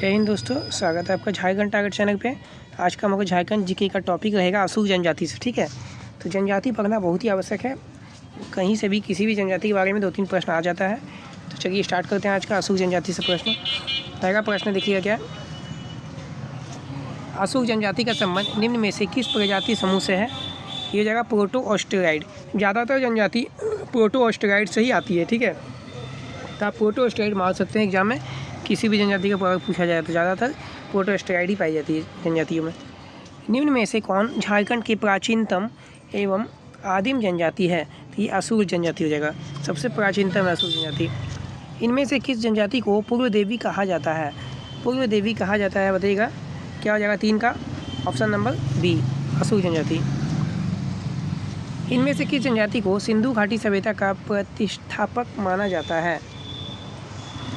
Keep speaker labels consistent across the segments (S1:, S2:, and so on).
S1: जय हिंद दोस्तों, स्वागत है आपका झारखंड टारगेट चैनल पे। आज का हमारा झारखंड जीके का टॉपिक रहेगा अशोक जनजाति से। ठीक है, तो जनजाति पढ़ना बहुत ही आवश्यक है। कहीं से भी किसी भी जनजाति के बारे में 2-3 प्रश्न आ जाता है। तो चलिए स्टार्ट करते हैं आज का अशोक जनजाति से प्रश्न। पहला प्रश्न देखिएगा क्या, अशोक जनजाति का संबंध निम्न में से किस प्रजाति समूह से है? ये जगह प्रोटो ऑस्ट्रेलाइड। ज़्यादातर जनजाति प्रोटो ऑस्ट्रेलाइड से ही आती है। ठीक है, तो आप प्रोटो ऑस्ट्रेलाइड मान सकते हैं एग्जाम में। किसी भी जनजाति का प्रयोग पूछा जाए तो ज़्यादातर प्रोटो ऑस्ट्रेलाइड ही पाई जाती है जनजातियों में। निम्न में से कौन झारखंड की प्राचीनतम एवं आदिम जनजाति है? तो ये अशूर जनजाति हो जाएगा। सबसे प्राचीनतम है अशूर जनजाति। इनमें से किस जनजाति को पूर्व देवी कहा जाता है? पूर्व देवी कहा जाता है, बताइएगा क्या हो जाएगा 3 का ऑप्शन नंबर बी, अशूर जनजाति। इनमें से किस जनजाति को सिंधु घाटी सभ्यता का प्रतिष्ठापक माना जाता है?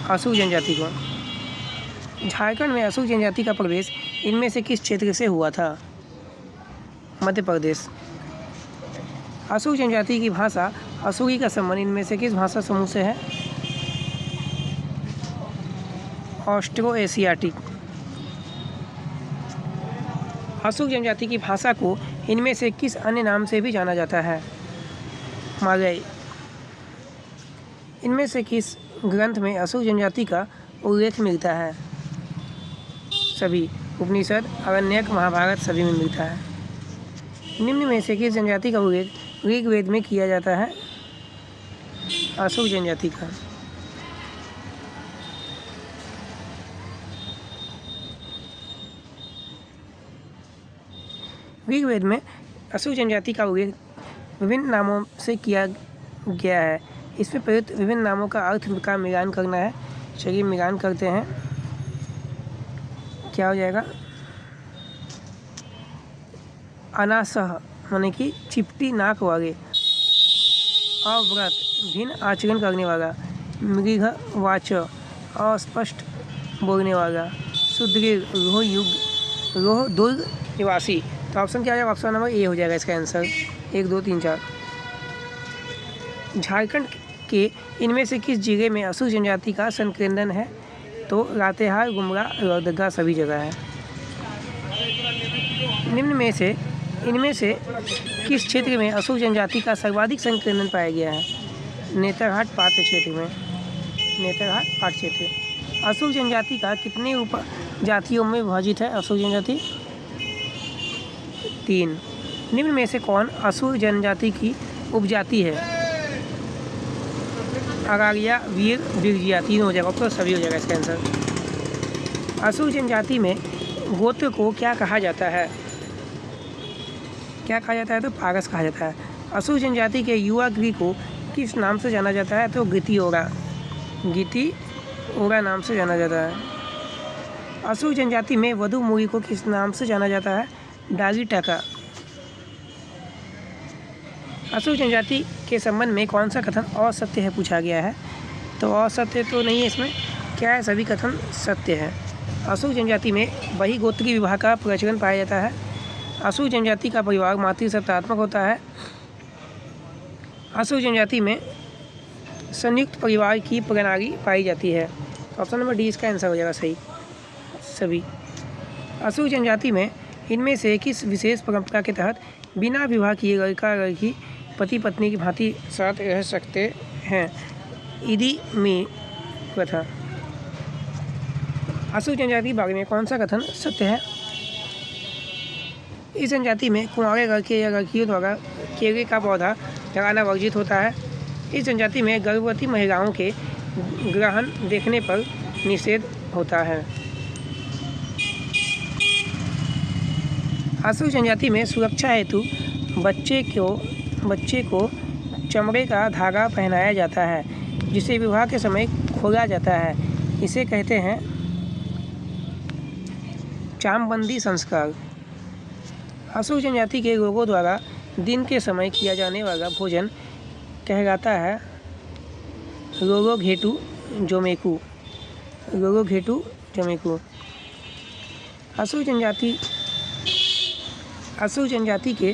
S1: अशूर जनजाति को। झारखंड में अशूर जनजाति का प्रवेश इनमें से किस क्षेत्र से हुआ था? मध्य प्रदेश। अशूर जनजाति की भाषा अशूरी का संबंध इनमें से किस भाषा समूह से है? Austro Asiatic. अशूर जनजाति की भाषा को इनमें से किस अन्य नाम से भी जाना जाता है? मालय। इनमें से किस ग्रंथ में अशूर जनजाति का उल्लेख मिलता है? सभी, उपनिषद, आरण्यक, महाभारत सभी में मिलता है। निम्न में से किस जनजाति का उल्लेख ऋग्वेद में किया जाता है? अशूर जनजाति का। ऋग्वेद में अशूर जनजाति का उल्लेख विभिन्न नामों से किया गया है। इसमें प्रयुक्त विभिन्न नामों का अर्थ का मिलान करना है। चलिए मिलान करते हैं, क्या हो जाएगा? अनासह माने कि चिपटी नाक वाले, अव्रत भिन्न आचरण करने वाला, मृग वाच अस्पष्ट बोलने वाला, सुदृढ़ रोह दुर्ग निवासी। तो ऑप्शन क्या हो जाएगा? ऑप्शन नंबर ए हो जाएगा इसका आंसर। 1, 2, 3, 4। झारखंड के इनमें से किस जिले में अशूर जनजाति का संकेंद्रण है? तो लातेहार, गुमला, लोहरदगा सभी जगह है। निम्न में से इनमें से किस क्षेत्र में अशूर जनजाति का सर्वाधिक संकेंद्रण पाया गया है? नेतरहाट पात्र क्षेत्र में। नेतरहाट पात्र क्षेत्र। अशूर जनजाति का कितने उपजातियों में विभाजित है अशूर जनजाति? 3। निम्न में से कौन अशूर जनजाति की उपजाति है? अरारिया, वीर, बिरजिया। 3 हो जाएगा, तो सभी हो जाएगा इसका आंसर। अशूर जनजाति में गोत्र को क्या कहा जाता है? क्या कहा जाता है? तो पारस कहा जाता है। अशूर जनजाति के युवा गृह को किस नाम से जाना जाता है? तो गितिओरा। गितिओरा नाम से जाना जाता है। अशूर जनजाति में वधु मूरी को किस नाम से जाना जाता है? डागी टाका। अशूर जनजाति के संबंध में कौन सा कथन असत्य है पूछा गया है? तो असत्य तो नहीं है इसमें, क्या है? सभी कथन सत्य है। अशूर जनजाति में वही गोत्रीय विवाह का प्रचलन पाया जाता है। अशूर जनजाति का परिवार मातृसत्तात्मक होता है। अशूर जनजाति में संयुक्त परिवार की प्रणाली पाई जाती है। ऑप्शन नंबर डी इसका आंसर हो जाएगा सही, सभी। अशूर जनजाति में इनमें से किस विशेष परंपरा के तहत बिना विवाह किए लड़का लड़की पति पत्नी की भांति साथ रह सकते हैं? इदी में प्रथा। अशूर जनजाति के बारे में कौन सा कथन सत्य है? इस जनजाति में कुंवारे लड़के या लड़कियों द्वारा केले का पौधा लगाना वर्जित होता है। इस जनजाति में गर्भवती महिलाओं के ग्रहण देखने पर निषेध होता है। अशूर जनजाति में सुरक्षा हेतु बच्चे को चमड़े का धागा पहनाया जाता है, जिसे विवाह के समय खोला जाता है। इसे कहते हैं चामबंदी संस्कार। अशूर जनजाति के लोगों द्वारा दिन के समय किया जाने वाला भोजन कहलाता है रोगो घेटू जोमेकू। रोगो घेटू जोमेकू। अशूर जनजाति के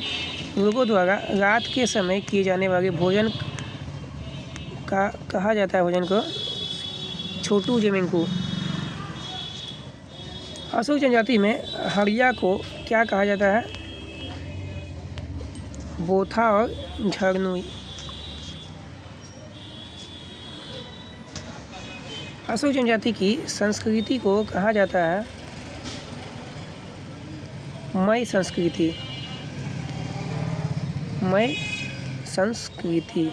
S1: लोगों द्वारा रात के समय किए जाने वाले भोजन का कहा जाता है भोजन को छोटू जमेंकू। असुर जनजाति में हड़िया को क्या कहा जाता है? बोथा और झरनुई। असुर जनजाति की संस्कृति को कहा जाता है मय संस्कृति। मय संस्कृति।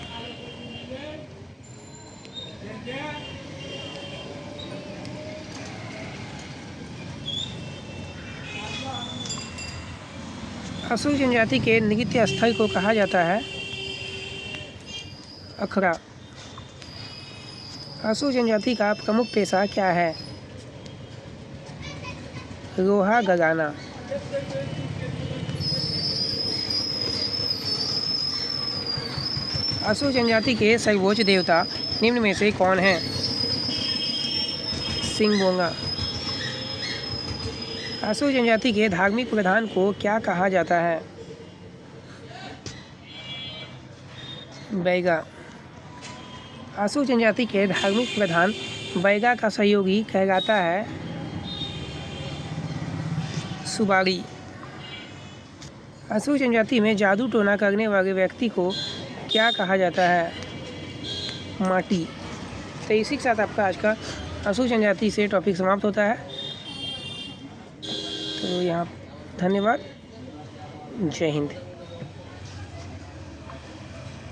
S1: असुर जनजाति के नृत्य स्थल को कहा जाता है अखड़ा। असुर जनजाति का प्रमुख पेशा क्या है? लोहा गलाना। असुर जनजाति के सर्वोच्च देवता निम्न में से कौन है? सिंगबोंगा। असुर जनजाति के धार्मिक प्रधान को क्या कहा जाता है? बैगा। असुर जनजाति के धार्मिक प्रधान बैगा का सहयोगी कहलाता है सुबाड़ी। असुर जनजाति में जादू टोना करने वाले व्यक्ति को क्या कहा जाता है? माटी। तो इसी के साथ आपका आज का असुर जनजाति से टॉपिक समाप्त होता है। तो यहाँ धन्यवाद। जय हिंद।